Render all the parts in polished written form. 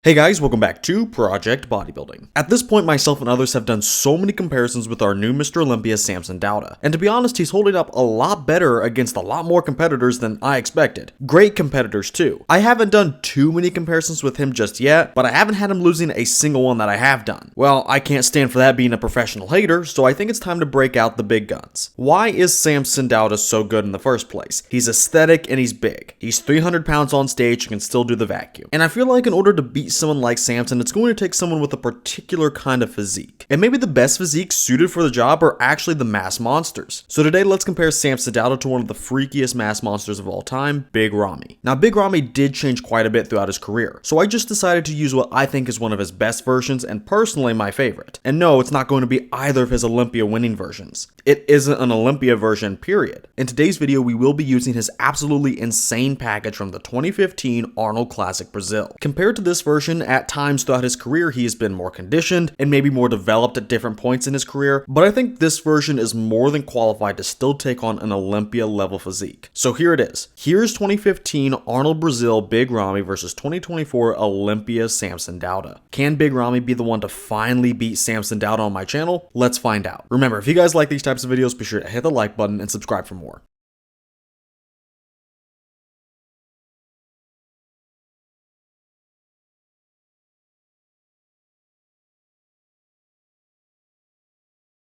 Hey guys, welcome back to Project Bodybuilding. At this point, myself and others have done so many comparisons with our new Mr. Olympia, Samson Dauda. And to be honest, he's holding up a lot better against a lot more competitors than I expected. Great competitors too. I haven't done too many comparisons with him just yet, but I haven't had him losing a single one that I have done. Well, I can't stand for that being a professional hater, so I think it's time to break out the big guns. Why is Samson Dauda so good in the first place? He's aesthetic and he's big. He's 300 pounds on stage and can still do the vacuum. And I feel like in order to beat someone like Samson, it's going to take someone with a particular kind of physique. And maybe the best physique suited for the job are actually the mass monsters. So today, let's compare Samson Dauda to one of the freakiest mass monsters of all time, Big Ramy. Now, Big Ramy did change quite a bit throughout his career, so I just decided to use what I think is one of his best versions and personally my favorite. And no, it's not going to be either of his Olympia winning versions. It isn't an Olympia version, period. In today's video, we will be using his absolutely insane package from the 2015 Arnold Classic Brazil. Compared to this version, at times throughout his career, he has been more conditioned and maybe more developed at different points in his career, but I think this version is more than qualified to still take on an Olympia level physique. So here it is. Here's 2015 Arnold Brazil Big Ramy versus 2024 Olympia Samson Dauda. Can Big Ramy be the one to finally beat Samson Dauda on my channel? Let's find out. Remember, if you guys like these types of videos, be sure to hit the like button and subscribe for more.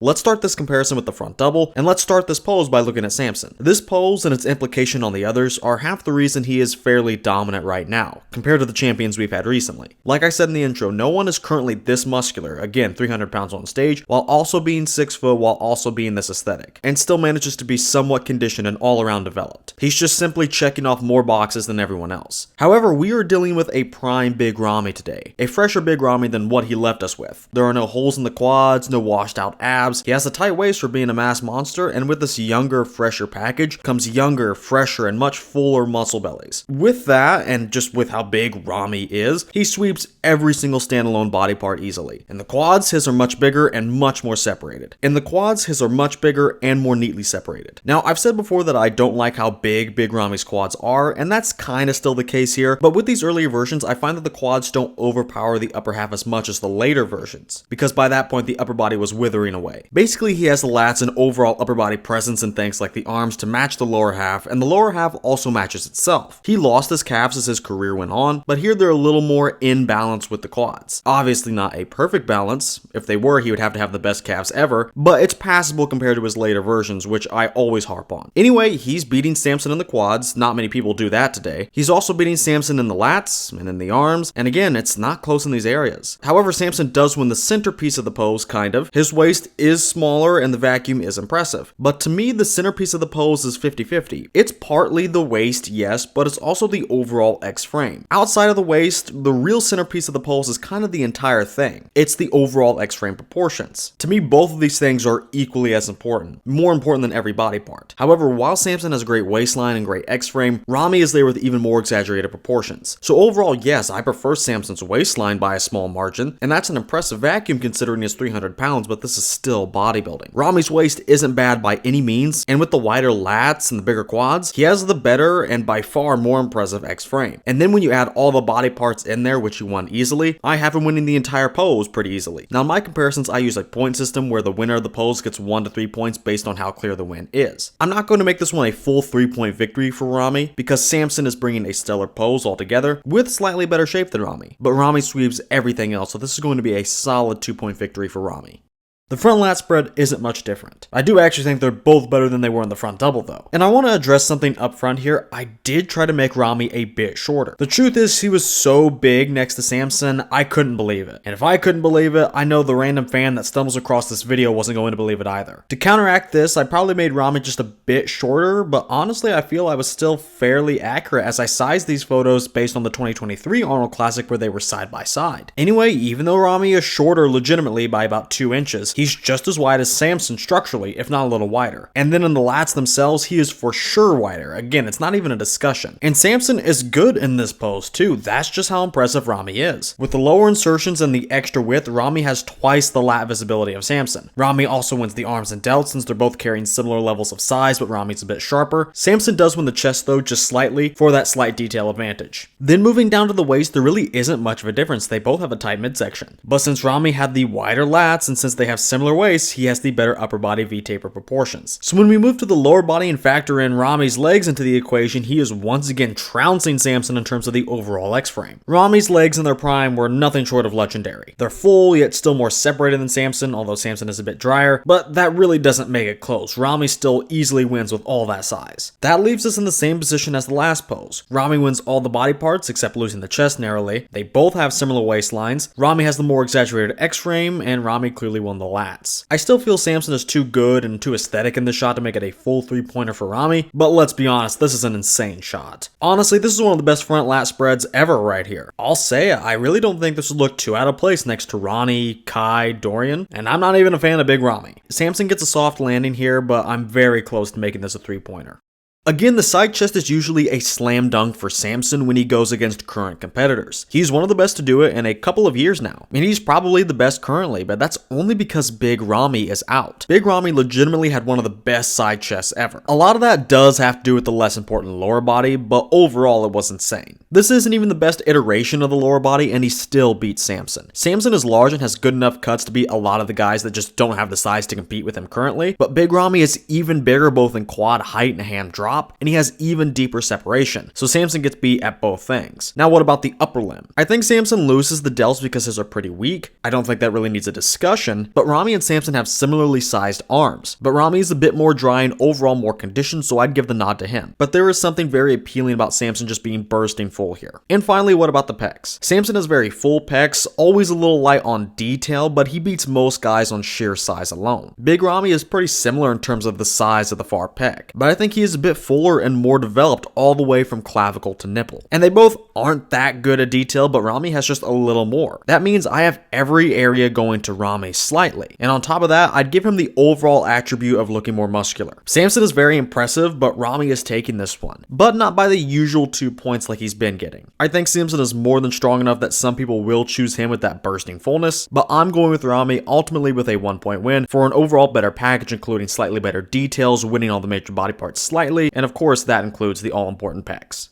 Let's start this comparison with the front double, and let's start this pose by looking at Samson. This pose and its implication on the others are half the reason he is fairly dominant right now, compared to the champions we've had recently. Like I said in the intro, no one is currently this muscular, again 300 pounds on stage, while also being 6 foot, while also being this aesthetic, and still manages to be somewhat conditioned and all around developed. He's just simply checking off more boxes than everyone else. However, we are dealing with a prime Big Ramy today, a fresher Big Ramy than what he left us with. There are no holes in the quads, no washed out abs. He has a tight waist for being a mass monster, and with this younger, fresher package comes younger, fresher, and much fuller muscle bellies. With that, and just with how big Ramy is, he sweeps every single standalone body part easily. In the quads, his are much bigger and much more separated. In the quads, his are much bigger and more neatly separated. Now, I've said before that I don't like how big Big Ramy's quads are, and that's kinda still the case here, but with these earlier versions, I find that the quads don't overpower the upper half as much as the later versions, because by that point, the upper body was withering away. Basically, he has the lats and overall upper body presence and things like the arms to match the lower half, and the lower half also matches itself. He lost his calves as his career went on, but here they're a little more in balance with the quads. Obviously not a perfect balance. If they were, he would have to have the best calves ever, but it's passable compared to his later versions, which I always harp on. Anyway, he's beating Samson in the quads. Not many people do that today. He's also beating Samson in the lats and in the arms, and again, it's not close in these areas. However, Samson does win the centerpiece of the pose, kind of. His waist is smaller and the vacuum is impressive. But to me, the centerpiece of the pose is 50-50. It's partly the waist, yes, but it's also the overall X frame. Outside of the waist, the real centerpiece of the pose is kind of the entire thing. It's the overall X frame proportions. To me, both of these things are equally as important, more important than every body part. However, while Samson has a great waistline and great X frame, Ramy is there with even more exaggerated proportions. So overall, yes, I prefer Samson's waistline by a small margin, and that's an impressive vacuum considering his 300 pounds, but this is still bodybuilding. Ramy's waist isn't bad by any means, and with the wider lats and the bigger quads, he has the better and by far more impressive X frame. And then when you add all the body parts in there, which he won easily, I have him winning the entire pose pretty easily. Now in my comparisons, I use a point system where the winner of the pose gets 1 to 3 points based on how clear the win is. I'm not going to make this one a full 3-point victory for Ramy, because Samson is bringing a stellar pose altogether with slightly better shape than Ramy, but Ramy sweeps everything else, so this is going to be a solid 2-point victory for Ramy. The front lat spread isn't much different. I do actually think they're both better than they were in the front double though. And I want to address something up front here. I did try to make Ramy a bit shorter. The truth is he was so big next to Samson, I couldn't believe it. And if I couldn't believe it, I know the random fan that stumbles across this video wasn't going to believe it either. To counteract this, I probably made Ramy just a bit shorter, but honestly I feel I was still fairly accurate as I sized these photos based on the 2023 Arnold Classic where they were side by side. Anyway, even though Ramy is shorter legitimately by about 2 inches, he's just as wide as Samson structurally, if not a little wider. And then in the lats themselves, he is for sure wider. Again, it's not even a discussion. And Samson is good in this pose too. That's just how impressive Ramy is. With the lower insertions and the extra width, Ramy has twice the lat visibility of Samson. Ramy also wins the arms and delts since they're both carrying similar levels of size, but Ramy's a bit sharper. Samson does win the chest though, just slightly, for that slight detail advantage. Then moving down to the waist, there really isn't much of a difference. They both have a tight midsection. But since Ramy had the wider lats and since they have similar waists, he has the better upper body V-taper proportions. So when we move to the lower body and factor in Ramy's legs into the equation, he is once again trouncing Samson in terms of the overall X-frame. Ramy's legs in their prime were nothing short of legendary. They're full, yet still more separated than Samson, although Samson is a bit drier, but that really doesn't make it close. Ramy still easily wins with all that size. That leaves us in the same position as the last pose. Ramy wins all the body parts except losing the chest narrowly. They both have similar waistlines. Ramy has the more exaggerated X-frame, and Ramy clearly won the lats. I still feel Samson is too good and too aesthetic in this shot to make it a full 3-pointer for Ramy, but let's be honest, this is an insane shot. Honestly, this is one of the best front lat spreads ever right here. I'll say it, I really don't think this would look too out of place next to Ronnie, Kai, Dorian, and I'm not even a fan of Big Ramy. Samson gets a soft landing here, but I'm very close to making this a 3-pointer. Again, the side chest is usually a slam dunk for Samson when he goes against current competitors. He's one of the best to do it in a couple of years now. I mean, he's probably the best currently, but that's only because Big Ramy is out. Big Ramy legitimately had one of the best side chests ever. A lot of that does have to do with the less important lower body, but overall it was insane. This isn't even the best iteration of the lower body, and he still beats Samson. Samson is large and has good enough cuts to beat a lot of the guys that just don't have the size to compete with him currently, but Big Ramy is even bigger both in quad height and ham drop, and he has even deeper separation, so Samson gets beat at both things. Now what about the upper limb? I think Samson loses the delts because his are pretty weak. I don't think that really needs a discussion, but Ramy and Samson have similarly sized arms, but Ramy is a bit more dry and overall more conditioned, so I'd give the nod to him. But there is something very appealing about Samson just being bursting full here. And finally, what about the pecs? Samson has very full pecs, always a little light on detail, but he beats most guys on sheer size alone. Big Ramy is pretty similar in terms of the size of the far pec, but I think he is a bit fuller and more developed all the way from clavicle to nipple. And they both aren't that good at detail, but Ramy has just a little more. That means I have every area going to Ramy slightly. And on top of that, I'd give him the overall attribute of looking more muscular. Samson is very impressive, but Ramy is taking this one, but not by the usual 2 points like he's been getting. I think Samson is more than strong enough that some people will choose him with that bursting fullness, but I'm going with Ramy ultimately with a 1-point win for an overall better package, including slightly better details, winning all the major body parts slightly, and of course that includes the all-important pecs.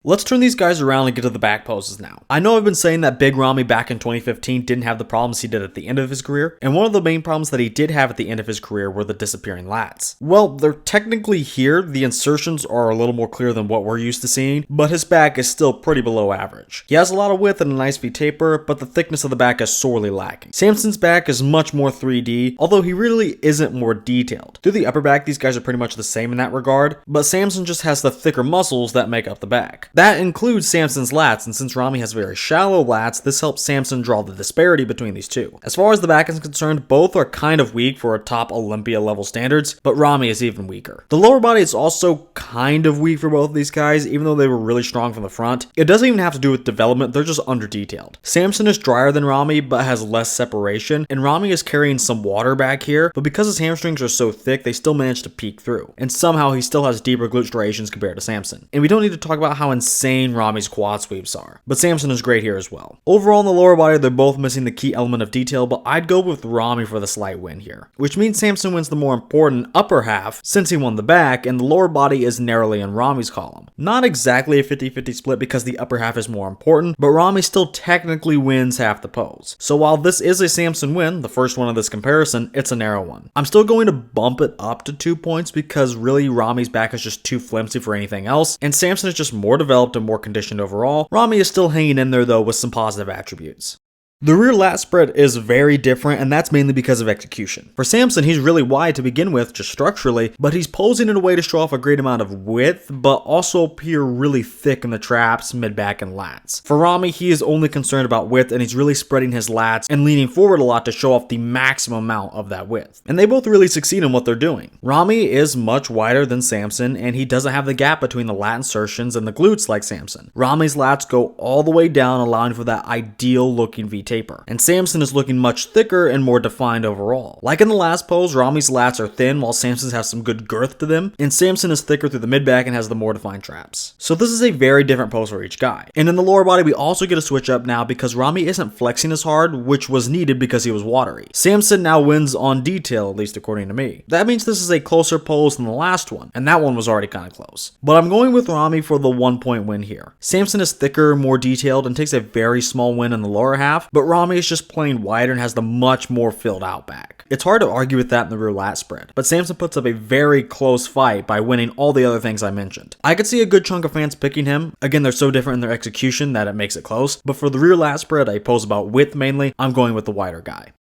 Let's turn these guys around and get to the back poses now. I know I've been saying that Big Ramy back in 2015 didn't have the problems he did at the end of his career, and one of the main problems that he did have at the end of his career were the disappearing lats. Well, they're technically here, the insertions are a little more clear than what we're used to seeing, but his back is still pretty below average. He has a lot of width and a nice V-taper, but the thickness of the back is sorely lacking. Samson's back is much more 3D, although he really isn't more detailed. Through the upper back, these guys are pretty much the same in that regard, but Samson just has the thicker muscles that make up the back. That includes Samson's lats, and since Ramy has very shallow lats, this helps Samson draw the disparity between these two. As far as the back is concerned, both are kind of weak for a top Olympia level standards, but Ramy is even weaker. The lower body is also kind of weak for both of these guys, even though they were really strong from the front. It doesn't even have to do with development, they're just under detailed. Samson is drier than Ramy, but has less separation, and Ramy is carrying some water back here, but because his hamstrings are so thick, they still manage to peek through. And somehow he still has deeper glute striations compared to Samson. And we don't need to talk about how insane Ramy's quad sweeps are, but Samson is great here as well. Overall in the lower body, they're both missing the key element of detail, but I'd go with Ramy for the slight win here, which means Samson wins the more important upper half since he won the back, and the lower body is narrowly in Ramy's column. Not exactly a 50-50 split because the upper half is more important, but Ramy still technically wins half the pose. So while this is a Samson win, the first one of this comparison, it's a narrow one. I'm still going to bump it up to 2 points because really Ramy's back is just too flimsy for anything else, and Samson is just more developed and more conditioned overall. Ramy is still hanging in there though with some positive attributes. The rear lat spread is very different, and that's mainly because of execution. For Samson, he's really wide to begin with, just structurally, but he's posing in a way to show off a great amount of width, but also appear really thick in the traps, mid-back, and lats. For Ramy, he is only concerned about width, and he's really spreading his lats and leaning forward a lot to show off the maximum amount of that width. And they both really succeed in what they're doing. Ramy is much wider than Samson, and he doesn't have the gap between the lat insertions and the glutes like Samson. Ramy's lats go all the way down, allowing for that ideal looking V taper, and Samson is looking much thicker and more defined overall. Like in the last pose, Ramy's lats are thin while Samson's have some good girth to them, and Samson is thicker through the mid-back and has the more defined traps. So this is a very different pose for each guy. And in the lower body, we also get a switch up now because Ramy isn't flexing as hard, which was needed because he was watery. Samson now wins on detail, at least according to me. That means this is a closer pose than the last one, and that one was already kind of close. But I'm going with Ramy for the 1-point win here. Samson is thicker, more detailed, and takes a very small win in the lower half, but Ramy is just plain wider and has the much more filled out back. It's hard to argue with that in the rear lat spread, but Samson puts up a very close fight by winning all the other things I mentioned. I could see a good chunk of fans picking him. Again, they're so different in their execution that it makes it close, but for the rear lat spread, a pose about width mainly, I'm going with the wider guy.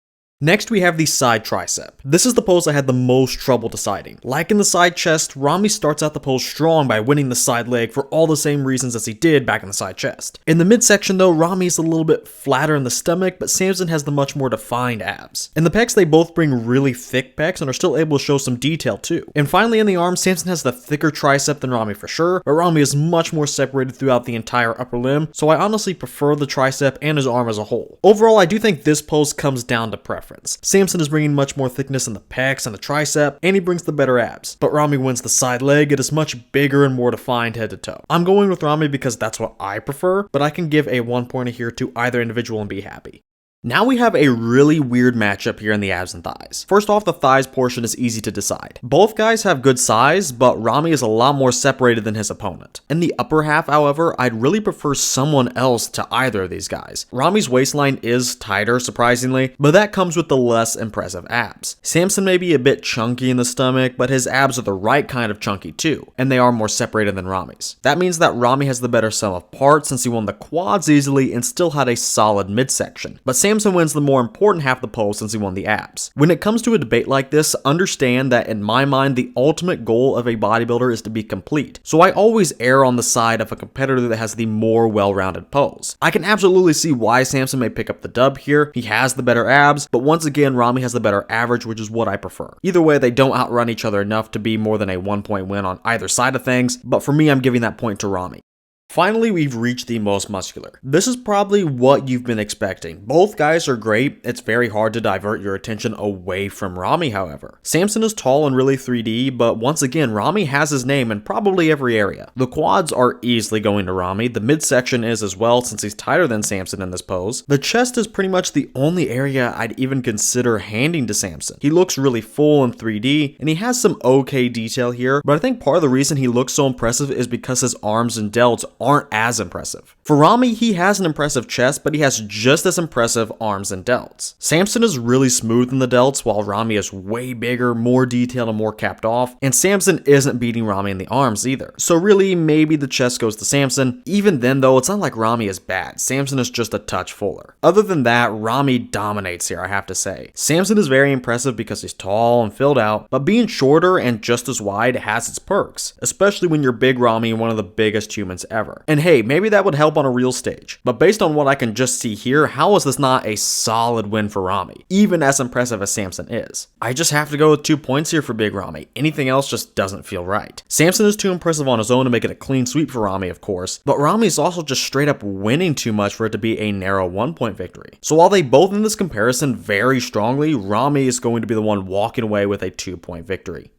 Next, we have the side tricep. This is the pose I had the most trouble deciding. Like in the side chest, Ramy starts out the pose strong by winning the side leg for all the same reasons as he did back in the side chest. In the midsection though, Ramy is a little bit flatter in the stomach, but Samson has the much more defined abs. In the pecs, they both bring really thick pecs and are still able to show some detail too. And finally in the arms, Samson has the thicker tricep than Ramy for sure, but Ramy is much more separated throughout the entire upper limb, so I honestly prefer the tricep and his arm as a whole. Overall, I do think this pose comes down to preference. Samson is bringing much more thickness in the pecs and the tricep, and he brings the better abs. But Ramy wins the side leg. It is much bigger and more defined head to toe. I'm going with Ramy because that's what I prefer, but I can give a 1-pointer here to either individual and be happy. Now we have a really weird matchup here in the abs and thighs. First off, the thighs portion is easy to decide. Both guys have good size, but Ramy is a lot more separated than his opponent. In the upper half, however, I'd really prefer someone else to either of these guys. Ramy's waistline is tighter, surprisingly, but that comes with the less impressive abs. Samson may be a bit chunky in the stomach, but his abs are the right kind of chunky too, and they are more separated than Ramy's. That means that Ramy has the better sum of parts since he won the quads easily and still had a solid midsection. But Samson wins the more important half of the pole since he won the abs. When it comes to a debate like this, understand that in my mind, the ultimate goal of a bodybuilder is to be complete. So I always err on the side of a competitor that has the more well-rounded pose. I can absolutely see why Samson may pick up the dub here. He has the better abs, but once again, Ramy has the better average, which is what I prefer. Either way, they don't outrun each other enough to be more than a 1-point win on either side of things, but for me, I'm giving that point to Ramy. Finally, we've reached the most muscular. This is probably what you've been expecting. Both guys are great. It's very hard to divert your attention away from Ramy, however. Samson is tall and really 3D, but once again, Ramy has his name in probably every area. The quads are easily going to Ramy. The midsection is as well, since he's tighter than Samson in this pose. The chest is pretty much the only area I'd even consider handing to Samson. He looks really full in 3D, and he has some okay detail here, but I think part of the reason he looks so impressive is because his arms and delts aren't as impressive. For Ramy, he has an impressive chest, but he has just as impressive arms and delts. Samson is really smooth in the delts, while Ramy is way bigger, more detailed, and more capped off, and Samson isn't beating Ramy in the arms either. So really, maybe the chest goes to Samson. Even then though, it's not like Ramy is bad. Samson is just a touch fuller. Other than that, Ramy dominates here, I have to say. Samson is very impressive because he's tall and filled out, but being shorter and just as wide has its perks, especially when you're big Ramy and one of the biggest humans ever. And hey, maybe that would help on a real stage. But based on what I can just see here, how is this not a solid win for Ramy, even as impressive as Samson is? I just have to go with 2 points here for big Ramy. Anything else just doesn't feel right. Samson is too impressive on his own to make it a clean sweep for Ramy, of course, but Ramy is also just straight up winning too much for it to be a narrow 1-point victory. So while they both in this comparison very strongly, Ramy is going to be the one walking away with a 2-point victory.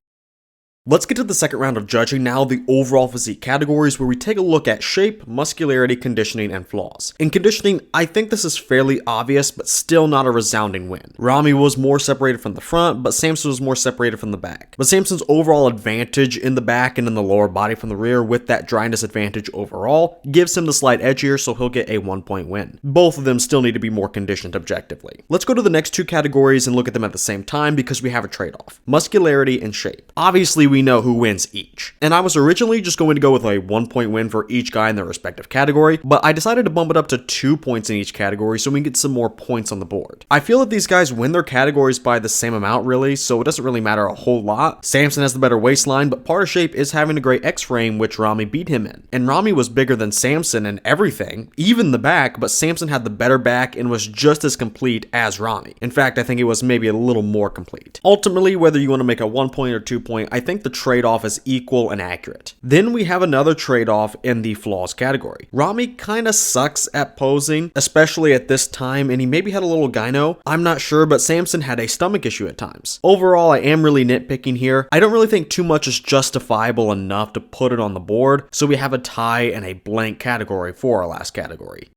Let's get to the second round of judging now, the overall physique categories, where we take a look at shape, muscularity, conditioning, and flaws. In conditioning, I think this is fairly obvious, but still not a resounding win. Ramy was more separated from the front, but Samson was more separated from the back. But Samson's overall advantage in the back and in the lower body from the rear, with that dryness advantage overall, gives him the slight edge here, so he'll get a 1-point win. Both of them still need to be more conditioned objectively. Let's go to the next two categories and look at them at the same time because we have a trade-off. Muscularity and shape. Obviously, we know who wins each. And I was originally just going to go with a 1-point win for each guy in their respective category, but I decided to bump it up to 2 points in each category so we can get some more points on the board. I feel that these guys win their categories by the same amount really, so it doesn't really matter a whole lot. Samson has the better waistline, but part of shape is having a great X-frame, which Ramy beat him in. And Ramy was bigger than Samson in everything, even the back, but Samson had the better back and was just as complete as Ramy. In fact, I think it was maybe a little more complete. Ultimately, whether you want to make a 1-point or 2-point, I think think the trade-off is equal and accurate. Then we have another trade-off in the flaws category. Ramy kinda sucks at posing, especially at this time, and he maybe had a little gyno. I'm not sure, but Samson had a stomach issue at times. Overall, I am really nitpicking here. I don't really think too much is justifiable enough to put it on the board, so we have a tie and a blank category for our last category.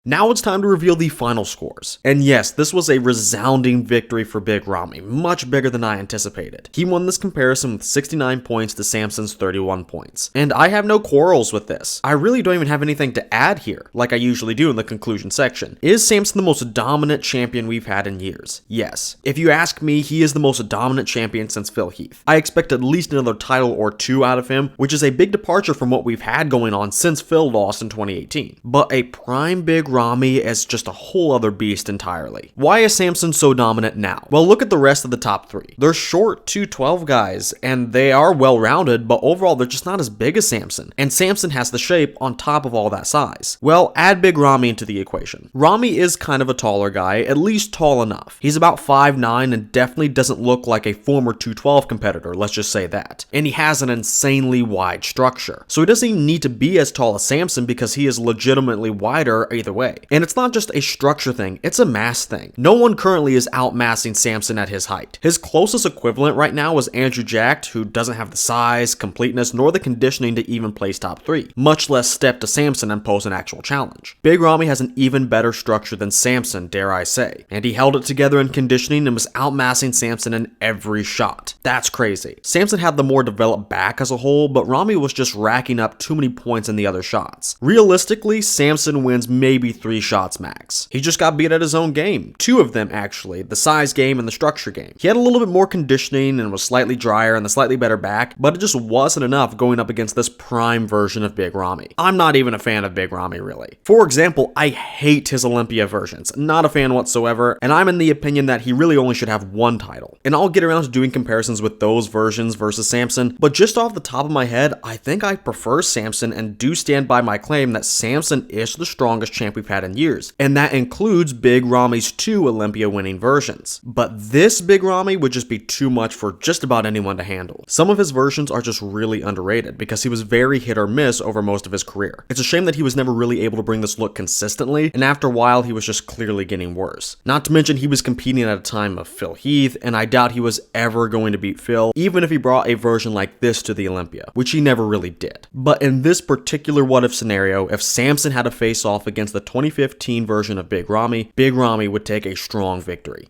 Now it's time to reveal the final scores. And yes, this was a resounding victory for Big Ramy, much bigger than I anticipated. He won this comparison with 69 points to Samson's 31 points. And I have no quarrels with this. I really don't even have anything to add here, like I usually do in the conclusion section. Is Samson the most dominant champion we've had in years? Yes. If you ask me, he is the most dominant champion since Phil Heath. I expect at least another title or two out of him, which is a big departure from what we've had going on since Phil lost in 2018. But a prime Big Ramy is just a whole other beast entirely. Why is Samson so dominant now? Well, look at the rest of the top three. They're short 212 guys, and they are well-rounded, but overall they're just not as big as Samson. And Samson has the shape on top of all that size. Well, add Big Ramy into the equation. Ramy is kind of a taller guy, at least tall enough. He's about 5'9" and definitely doesn't look like a former 212 competitor, let's just say that. And he has an insanely wide structure. So he doesn't even need to be as tall as Samson because he is legitimately wider either way. And it's not just a structure thing, it's a mass thing. No one currently is outmassing Samson at his height. His closest equivalent right now is Andrew Jacked, who doesn't have the size, completeness, nor the conditioning to even place top 3, much less step to Samson and pose an actual challenge. Big Ramy has an even better structure than Samson, dare I say, and he held it together in conditioning and was outmassing Samson in every shot. That's crazy. Samson had the more developed back as a whole, but Ramy was just racking up too many points in the other shots. Realistically, Samson wins maybe 3 shots max. He just got beat at his own game. 2 of them actually, the size game and the structure game. He had a little bit more conditioning and was slightly drier and the slightly better back, but it just wasn't enough going up against this prime version of Big Ramy. I'm not even a fan of Big Ramy really. For example, I hate his Olympia versions. Not a fan whatsoever, and I'm in the opinion that he really only should have 1 title. And I'll get around to doing comparisons with those versions versus Samson, but just off the top of my head, I think I prefer Samson and do stand by my claim that Samson is the strongest champ we've had in years, and that includes Big Ramy's 2 Olympia winning versions. But this Big Ramy would just be too much for just about anyone to handle. Some of his versions are just really underrated because he was very hit or miss over most of his career. It's a shame that he was never really able to bring this look consistently, and after a while he was just clearly getting worse. Not to mention he was competing at a time of Phil Heath, and I doubt he was ever going to beat Phil, even if he brought a version like this to the Olympia, which he never really did. But in this particular what-if scenario, if Samson had to face off against the 2015 version of Big Ramy would take a strong victory.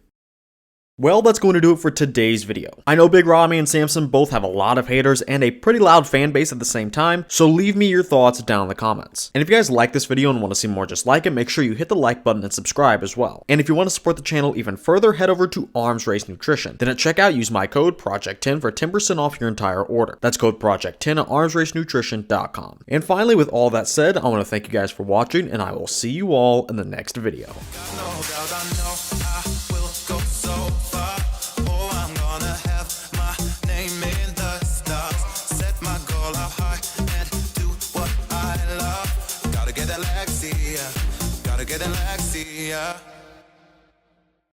Well, that's going to do it for today's video. I know Big Ramy and Samson both have a lot of haters and a pretty loud fan base at the same time, so leave me your thoughts down in the comments. And if you guys like this video and want to see more just like it, make sure you hit the like button and subscribe as well. And if you want to support the channel even further, head over to Arms Race Nutrition. Then at checkout, use my code PROJECT10 for 10% off your entire order. That's code PROJECT10 at armsracenutrition.com. And finally, with all that said, I want to thank you guys for watching, and I will see you all in the next video. Gotta get that Lexi, yeah.